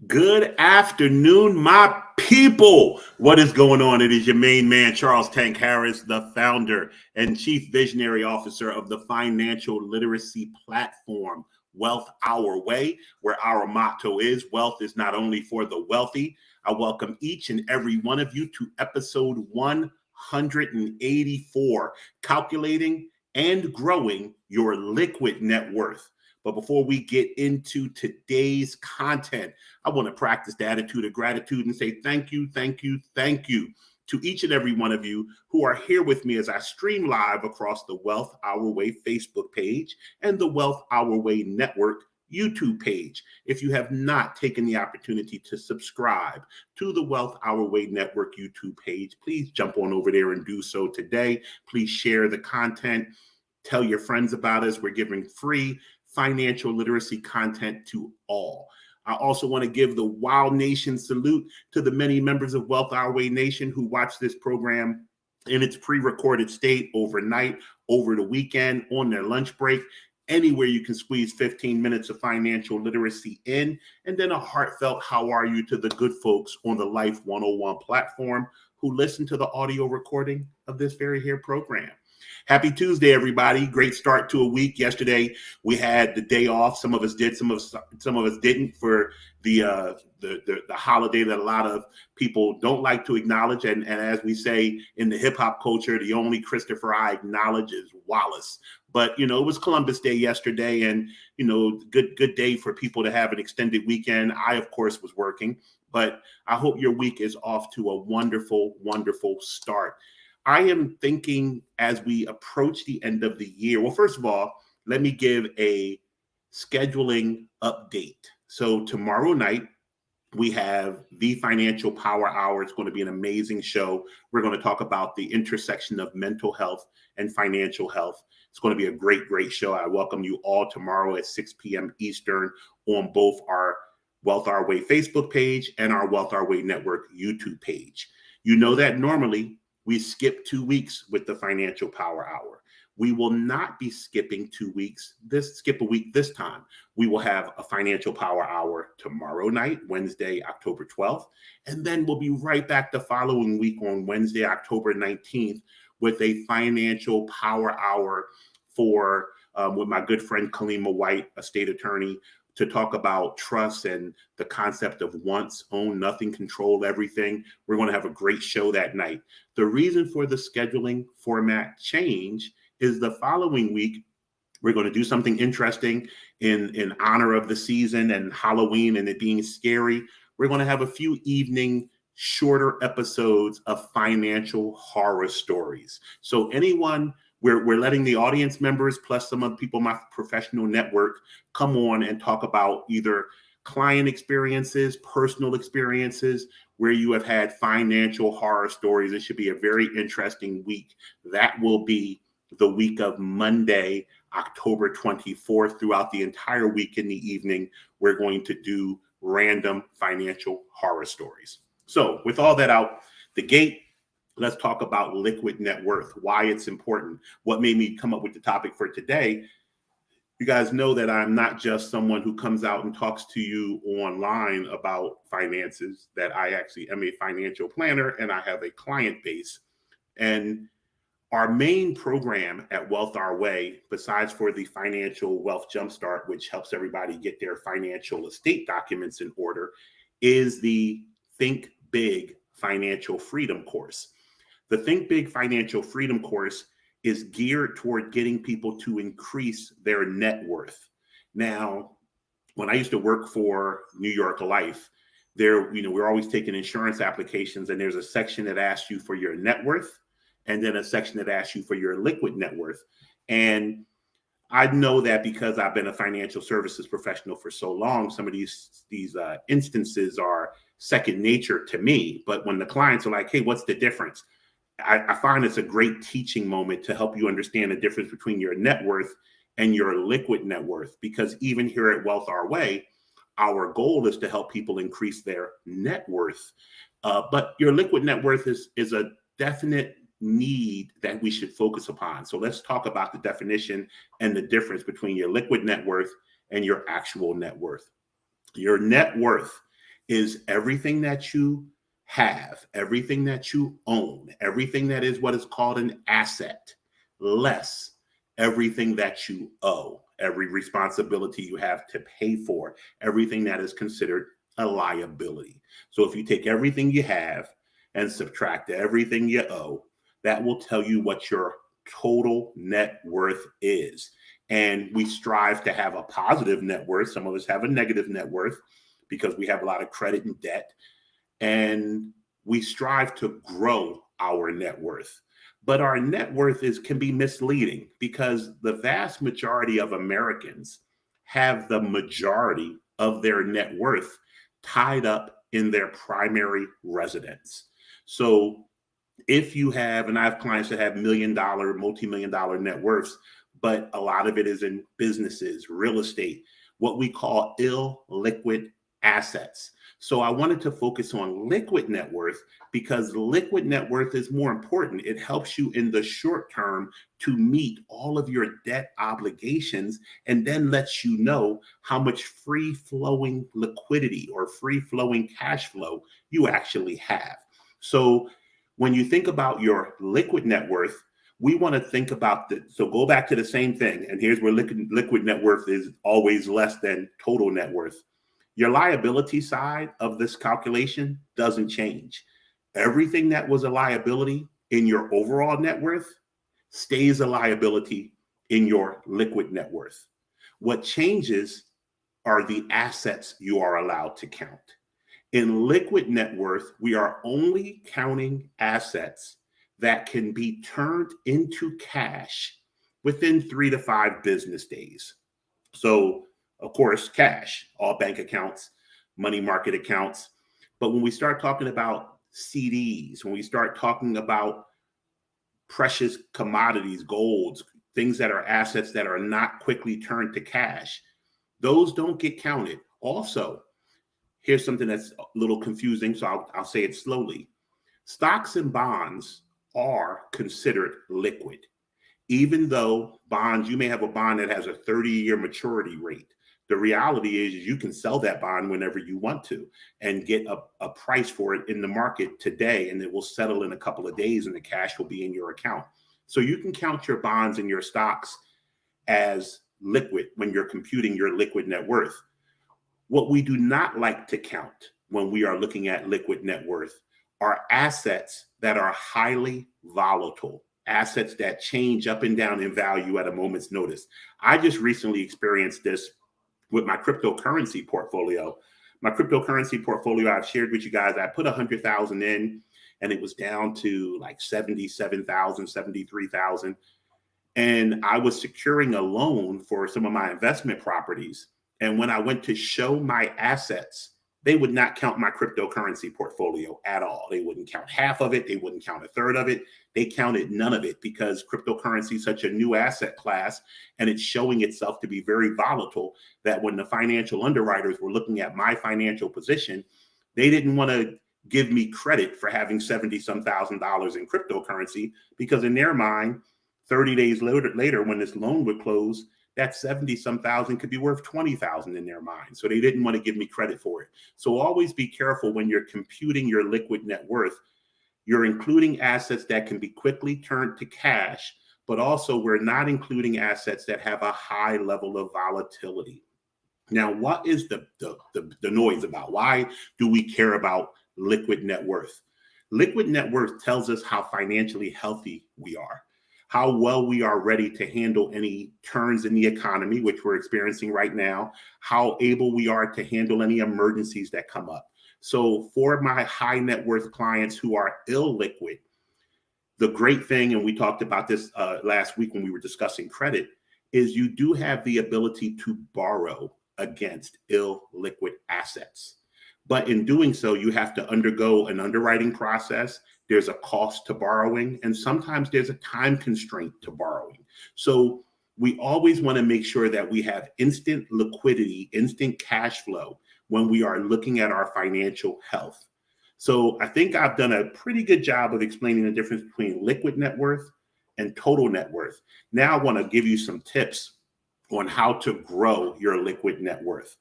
Good afternoon, my people. What is going on? It is your main man, Charles Tank Harris, the founder and chief visionary officer of the financial literacy platform, Wealth Our Way, where our motto is wealth is not only for the wealthy. I welcome each and every one of you to episode 184, calculating and growing your liquid net worth. But before we get into today's content, I want to practice the attitude of gratitude and say thank you, thank you, thank you to each and every one of you who are here with me as I stream live across the Wealth Our Way Facebook page and the Wealth Our Way Network YouTube page. If you have not taken the opportunity to subscribe to the Wealth Our Way Network YouTube page, please jump on over there and do so today. Please share the content. Tell your friends about us. We're giving free financial literacy content to all. I also want to give the Wow Nation salute to the many members of Wealth Our Way Nation who watch this program in its pre-recorded state overnight, over the weekend, on their lunch break, anywhere you can squeeze 15 minutes of financial literacy in, and then a heartfelt how are you to the good folks on the Life 101 platform who listen to the audio recording of this very here program. Happy Tuesday, everybody. Great start to a week. Yesterday, we had the day off. Some of us did, some of us didn't for the holiday that a lot of people don't like to acknowledge. And as we say in the hip hop culture, the only Christopher I acknowledge is Wallace. But, it was Columbus Day yesterday, and, good day for people to have an extended weekend. I, of course, was working, but I hope your week is off to a wonderful, wonderful start. I am thinking as we approach the end of the year. Well, first of all, let me give a scheduling update. So tomorrow night, we have the Financial Power Hour. It's going to be an amazing show. We're going to talk about the intersection of mental health and financial health. It's going to be a great, great show. I welcome you all tomorrow at 6 p.m. Eastern on both our Wealth Our Way Facebook page and our Wealth Our Way Network YouTube page. You know that normally we skip 2 weeks with the Financial Power Hour. We will not be skipping 2 weeks, skip a week this time. We will have a Financial Power Hour tomorrow night, Wednesday, October 12th. And then we'll be right back the following week on Wednesday, October 19th with a Financial Power Hour for with my good friend Kalima White, a state attorney, to talk about trust and the concept of once, own nothing, control everything. We're going to have a great show that night. The reason for the scheduling format change is the following week, we're going to do something interesting in honor of the season and Halloween and it being scary. We're going to have a few evening shorter episodes of financial horror stories. So anyone, we're letting the audience members plus some of the people in my professional network come on and talk about either client experiences, personal experiences, where you have had financial horror stories. It should be a very interesting week. That will be the week of Monday, October 24th. Throughout the entire week in the evening, we're going to do random financial horror stories. So with all that out the gate, let's talk about liquid net worth, why it's important, what made me come up with the topic for today. You guys know that I'm not just someone who comes out and talks to you online about finances, that I actually am a financial planner and I have a client base. And our main program at Wealth Our Way, besides for the Financial Wealth Jumpstart, which helps everybody get their financial estate documents in order, is the Think Big Financial Freedom course. The Think Big Financial Freedom course is geared toward getting people to increase their net worth. Now, when I used to work for New York Life, we're always taking insurance applications, and there's a section that asks you for your net worth, and then a section that asks you for your liquid net worth. And I know that because I've been a financial services professional for so long, some of these instances are second nature to me. But when the clients are like, hey, what's the difference? I find it's a great teaching moment to help you understand the difference between your net worth and your liquid net worth. Because even here at Wealth Our Way, our goal is to help people increase their net worth. But your liquid net worth is a definite need that we should focus upon. So let's talk about the definition and the difference between your liquid net worth and your actual net worth. Your net worth is everything that you have, everything that you own, everything that is what is called an asset, less everything that you owe, every responsibility you have to pay for, everything that is considered a liability. So if you take everything you have and subtract everything you owe, that will tell you what your total net worth is. And we strive to have a positive net worth. Some of us have a negative net worth because we have a lot of credit and debt. And we strive to grow our net worth. But our net worth can be misleading because the vast majority of Americans have the majority of their net worth tied up in their primary residence. So if you have, and I have clients that have $1 million, multi-million dollar net worths, but a lot of it is in businesses, real estate, what we call illiquid assets. So I wanted to focus on liquid net worth because liquid net worth is more important. It helps you in the short term to meet all of your debt obligations and then lets you know how much free flowing liquidity or free flowing cash flow you actually have. So when you think about your liquid net worth, we want to think about so go back to the same thing. And here's where liquid net worth is always less than total net worth. Your liability side of this calculation doesn't change. Everything that was a liability in your overall net worth stays a liability in your liquid net worth. What changes are the assets you are allowed to count. In liquid net worth, we are only counting assets that can be turned into cash within 3 to 5 business days. So, of course, cash, all bank accounts, money market accounts. But when we start talking about CDs, when we start talking about precious commodities, golds, things that are assets that are not quickly turned to cash, those don't get counted. Also, here's something that's a little confusing, so I'll say it slowly. Stocks and bonds are considered liquid. Even though bonds, you may have a bond that has a 30-year maturity rate. The reality is you can sell that bond whenever you want to and get a price for it in the market today, and it will settle in a couple of days and the cash will be in your account. So you can count your bonds and your stocks as liquid when you're computing your liquid net worth. What we do not like to count when we are looking at liquid net worth are assets that are highly volatile, assets that change up and down in value at a moment's notice. I just recently experienced this with my cryptocurrency portfolio. My cryptocurrency portfolio, I've shared with you guys, I put 100,000 in and it was down to like 77,000, 73,000. And I was securing a loan for some of my investment properties. And when I went to show my assets, they would not count my cryptocurrency portfolio at all. They wouldn't count half of it. They wouldn't count a third of it. They counted none of it because cryptocurrency is such a new asset class and it's showing itself to be very volatile that when the financial underwriters were looking at my financial position, they didn't want to give me credit for having $70-some thousand in cryptocurrency because in their mind, 30 days later when this loan would close, that 70-some thousand could be worth 20,000 in their mind. So they didn't want to give me credit for it. So always be careful when you're computing your liquid net worth. You're including assets that can be quickly turned to cash, but also we're not including assets that have a high level of volatility. Now, what is the noise about? Why do we care about liquid net worth? Liquid net worth tells us how financially healthy we are, how well we are ready to handle any turns in the economy, which we're experiencing right now, how able we are to handle any emergencies that come up. So for my high net worth clients who are illiquid, the great thing, and we talked about this last week when we were discussing credit, is you do have the ability to borrow against illiquid assets. But in doing so, you have to undergo an underwriting process. There's a cost to borrowing, and sometimes there's a time constraint to borrowing. So we always want to make sure that we have instant liquidity, instant cash flow when we are looking at our financial health. So I think I've done a pretty good job of explaining the difference between liquid net worth and total net worth. Now I want to give you some tips on how to grow your liquid net worth.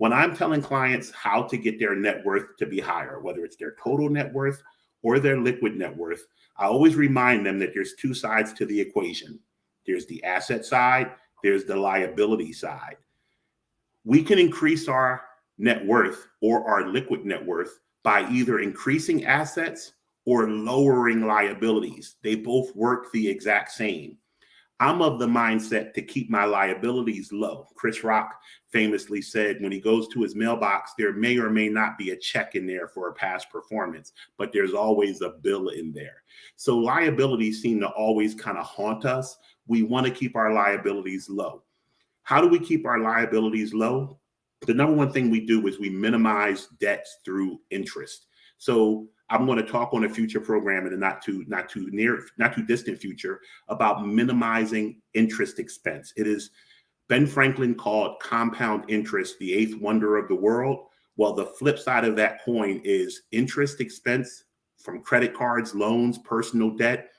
When I'm telling clients how to get their net worth to be higher, whether it's their total net worth or their liquid net worth, I always remind them that there's two sides to the equation. There's the asset side, there's the liability side. We can increase our net worth or our liquid net worth by either increasing assets or lowering liabilities. They both work the exact same. I'm of the mindset to keep my liabilities low. Chris Rock famously said when he goes to his mailbox, there may or may not be a check in there for a past performance, but there's always a bill in there. So liabilities seem to always kind of haunt us. We want to keep our liabilities low. How do we keep our liabilities low? The number one thing we do is we minimize debts through interest. So I'm going to talk on a future program in the not too distant future about minimizing interest expense. It is Ben Franklin called compound interest the eighth wonder of the world. Well, the flip side of that coin is interest expense from credit cards, loans, personal debt.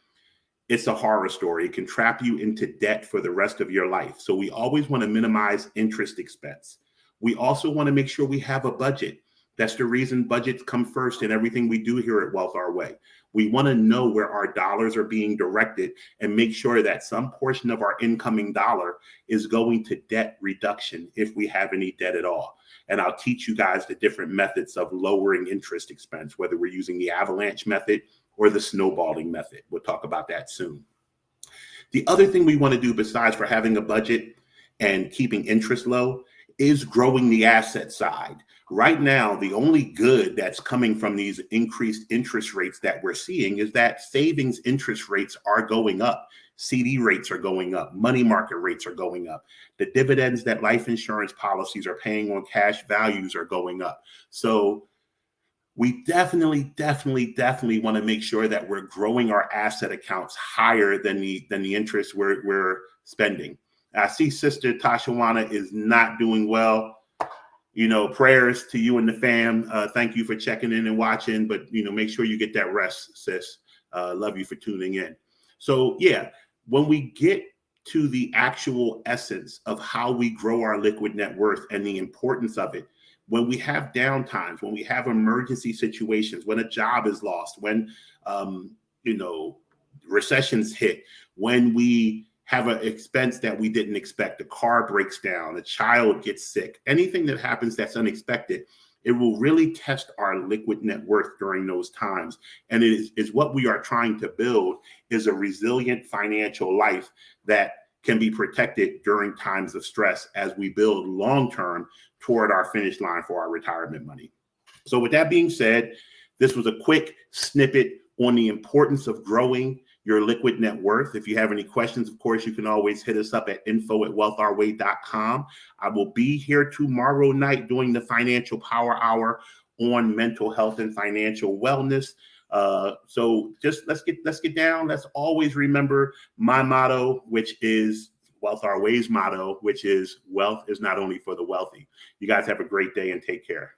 It's a horror story. It can trap you into debt for the rest of your life. So we always want to minimize interest expense. We also want to make sure we have a budget. That's the reason budgets come first in everything we do here at Wealth Our Way. We want to know where our dollars are being directed and make sure that some portion of our incoming dollar is going to debt reduction if we have any debt at all. And I'll teach you guys the different methods of lowering interest expense, whether we're using the avalanche method or the snowballing method. We'll talk about that soon. The other thing we want to do besides for having a budget and keeping interest low is growing the asset side. Right now, the only good that's coming from these increased interest rates that we're seeing is that savings interest rates are going up. CD rates are going up. Money market rates are going up. The dividends that life insurance policies are paying on cash values are going up. So we definitely want to make sure that we're growing our asset accounts higher than the interest we're spending. I see Sister Tashawana is not doing well. You know, prayers to you and the fam. Thank you for checking in and watching, but, you know, make sure you get that rest, sis. Love you for tuning in. So, yeah, when we get to the actual essence of how we grow our liquid net worth and the importance of it, when we have downtimes, when we have emergency situations, when a job is lost, when, recessions hit, when we have an expense that we didn't expect, a car breaks down, a child gets sick, anything that happens that's unexpected, it will really test our liquid net worth during those times. And it is what we are trying to build is a resilient financial life that can be protected during times of stress as we build long-term toward our finish line for our retirement money. So with that being said, this was a quick snippet on the importance of growing your liquid net worth. If you have any questions, of course, you can always hit us up at info@wealthourway.com. I will be here tomorrow night doing the Financial Power Hour on mental health and financial wellness. So just let's get down. Let's always remember my motto, which is Wealth Our Way's motto, which is wealth is not only for the wealthy. You guys have a great day and take care.